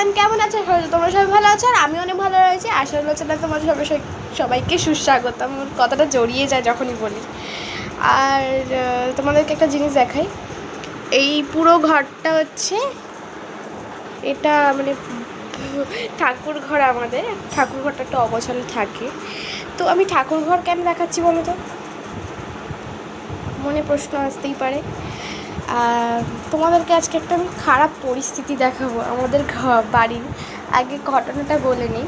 Everyone, কেমন আছে? তোমরা সবাই ভালো আছো আর আমি অনেক ভালো রয়েছি। আশা হচ্ছে না তোমার সবাইকে সুস্বাগত। আমার কথাটা জড়িয়ে যায় যখনই বলি। আর তোমাদেরকে একটা জিনিস দেখাই। এই পুরো ঘরটা হচ্ছে, এটা মানে ঠাকুর ঘর। আমাদের ঠাকুর ঘরটা একটা অগোছালো থাকে। তো আমি ঠাকুর ঘর কেন দেখাচ্ছি বলো তো? মনে প্রশ্ন আসতেই পারে। আর তোমাদেরকে আজকে একটা আমি খারাপ পরিস্থিতি দেখাবো আমাদের বাড়ির। আগে ঘটনাটা বলে নিই।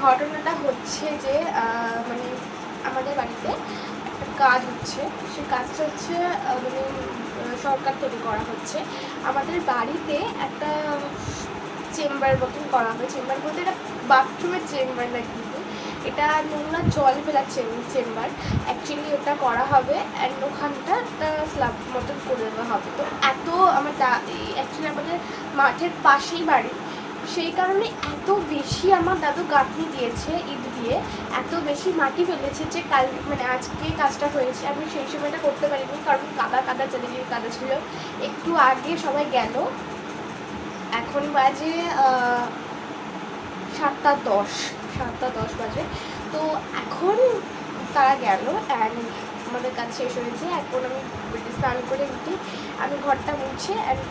ঘটনাটা হচ্ছে যে মানে আমাদের বাড়িতে একটা কাজ হচ্ছে। সেই কাজটা হচ্ছে মানে সরকার তৈরি করা হচ্ছে। আমাদের বাড়িতে একটা চেম্বার মতন করা হবে। চেম্বার বলতে এটা বাথরুমের চেম্বার না, কিন্তু এটা নোংরা জল ফেলার চেম্বার। অ্যাকচুয়ালি ওটা করা হবে অ্যান্ড ওখানটা একটা স্ল্যাব মতন করে দেওয়া হবে। তো এত আমার অ্যাকচুয়ালি আমাদের মাঠের পাশেই বাড়ি, সেই কারণে এত বেশি আমার দাদু গাঁথনি দিয়েছে ইট দিয়ে, এত বেশি মাটি ফেলেছে যে কাল মানে আজকে কাজটা হয়েছে। আমি সেই সময়টা করতে পারিনি, কারণ কাদা চারিদিকে কাদা ছিল। একটু আগে সবাই গেল, এখন বাজে 7:10 বাজে। তো এখন তারা গেল অ্যান্ড আমাদের কাছে শেষ হয়েছে। এখন আমি স্নান করে উঠি, আমি ঘরটা মুছে অ্যান্ড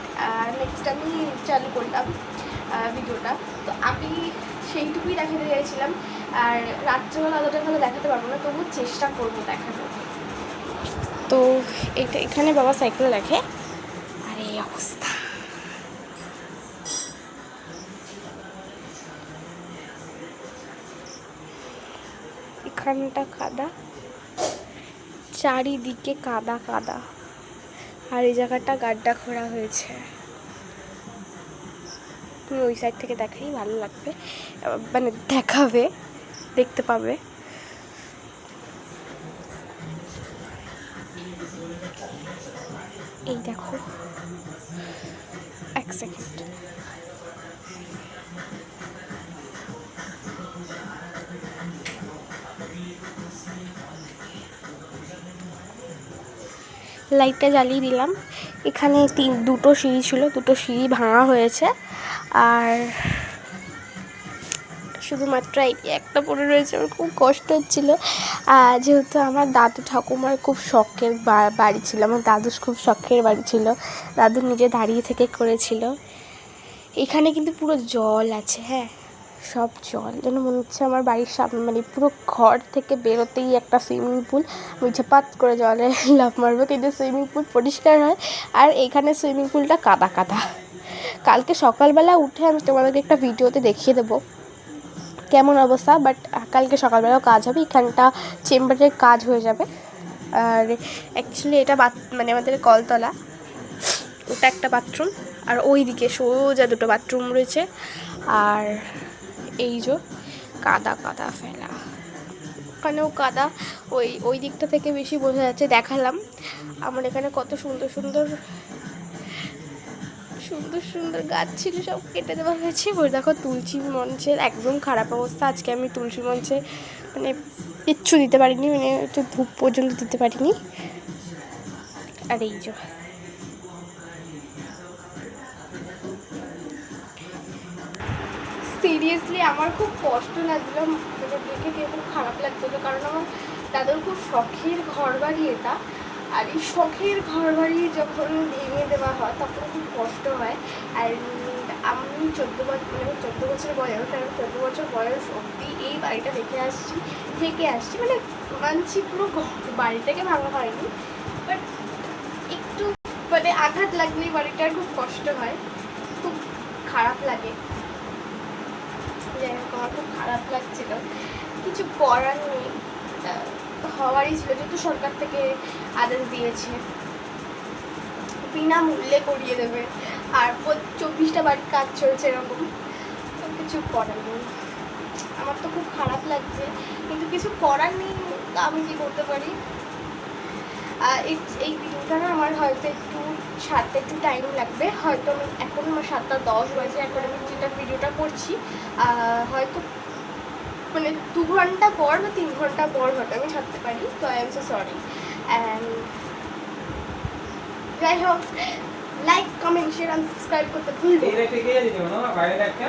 নেক্সট আমি চালু করলাম ভিডিওটা। তো আমি সেইটুকুই দেখাতে চাইছিলাম। আর রাত্রেবেলা অতটা ভালো দেখাতে পারবো না, তবু চেষ্টা করবো দেখানোর। তো এখানে বাবা সাইকেল রাখে, আর এই অবস্থা। এখানটা কাদা, চারিদিকে কাদা কাদা, আর এই জায়গাটা গাড্ডা খোঁড়া হয়েছে। তুমি ওই সাইড থেকে দেখাই, ভালো লাগবে, মানে দেখাবে, দেখতে পাবে। এই দেখো, এক সেকেন্ড। লাইটটা জ্বালিয়ে দিলাম। এখানে দুটো সিঁড়ি ছিল, দুটো সিঁড়ি ভাঙা হয়েছে, আর শুধুমাত্র একটা পড়ে রয়েছে। আমার খুব কষ্ট হচ্ছিলো, যেহেতু আমার দাদু ঠাকুমার খুব শখের বাড়ি ছিল। আমার দাদুর খুব শখের বাড়ি ছিল, দাদু নিজে দাঁড়িয়ে থেকে করেছিল। এখানে কিন্তু পুরো জল আছে, হ্যাঁ, সব জল, যেন মনে হচ্ছে আমার বাড়ির সামনে, মানে পুরো ঘর থেকে বেরোতেই একটা সুইমিং পুল। আমি ঝাপাত করে জলে লাফ মারবো, কিন্তু সুইমিং পুল পরিষ্কার হয়, আর এখানে সুইমিং পুলটা কাদা কাদা। কালকে সকালবেলা উঠে আমি তোমাদেরকে একটা ভিডিওতে দেখিয়ে দেবো কেমন অবস্থা, বাট কালকে সকালবেলাও কাজ হবে। এখানটা চেম্বারের কাজ হয়ে যাবে। আর অ্যাকচুয়ালি এটা মানে আমাদের কলতলা, ওটা একটা বাথরুম, আর ওই দিকে সোজা দুটো বাথরুম রয়েছে। আর এই যে কাদা কাদা ফেলা, ওখানেও কাদা, ওই দিকটা থেকে বেশি বোঝা যাচ্ছে। দেখালাম আমার এখানে কত সুন্দর সুন্দর সুন্দর সুন্দর গাছ ছিল, সব কেটে দেওয়া হয়েছে। ওই দেখো তুলসী মঞ্চের একদম খারাপ অবস্থা। আজকে আমি তুলসী মঞ্চে মানে কিচ্ছু দিতে পারিনি, মানে একটু ধূপ পর্যন্ত দিতে পারিনি। আর এই যে সিরিয়াসলি আমার খুব কষ্ট লাগছিলো, মানে দেখে খুব খারাপ লাগছিলো, কারণ আমার দাদুর খুব শখের ঘর বাড়ি এটা। আর এই শখের ঘর বাড়ি যখন ভেঙে দেওয়া হয় তখন খুব কষ্ট হয়। আর আমি 14 বছর বয়স, কারণ 14 বছর বয়স অবধি এই বাড়িটা থেকে আসছি, মানে মানছি পুরো বাড়িটাকে ভাঙা হয়নি, বাট একটু মানে আঘাত লাগলেই বাড়িটার খুব কষ্ট হয়, খুব খারাপ লাগে। যাই হোক, আমার খুব খারাপ লাগছিল, কিছু করার নেই, হওয়ারই ছিল, যেহেতু সরকার থেকে আদেশ দিয়েছে বিনামূল্যে করিয়ে দেবে, আর 24টা বাড়ির কাজ চলছে এরকম, তো কিছু করার নেই। আমার তো খুব খারাপ লাগছে, কিন্তু কিছু করার নেই, আমি কি করতে পারি। এই ভিডিওটা না আমার হয়তো একটু ছাড়তে একটু টাইম লাগবে, হয়তো আমি এখন আমার 7:10 বাজে, এখন আমি যেটা ভিডিওটা করছি হয়তো মানে 2 ঘন্টা পর বা 3 ঘন্টা পর হয়তো আমি ছাড়তে পারি। তো I am so sorry. And যাই হোক, লাইক কমেন্ট শেয়ার আর সাবস্ক্রাইব করতে ভুলবেন না। এই রেখে গিয়ে দিতে না বাইরে একটা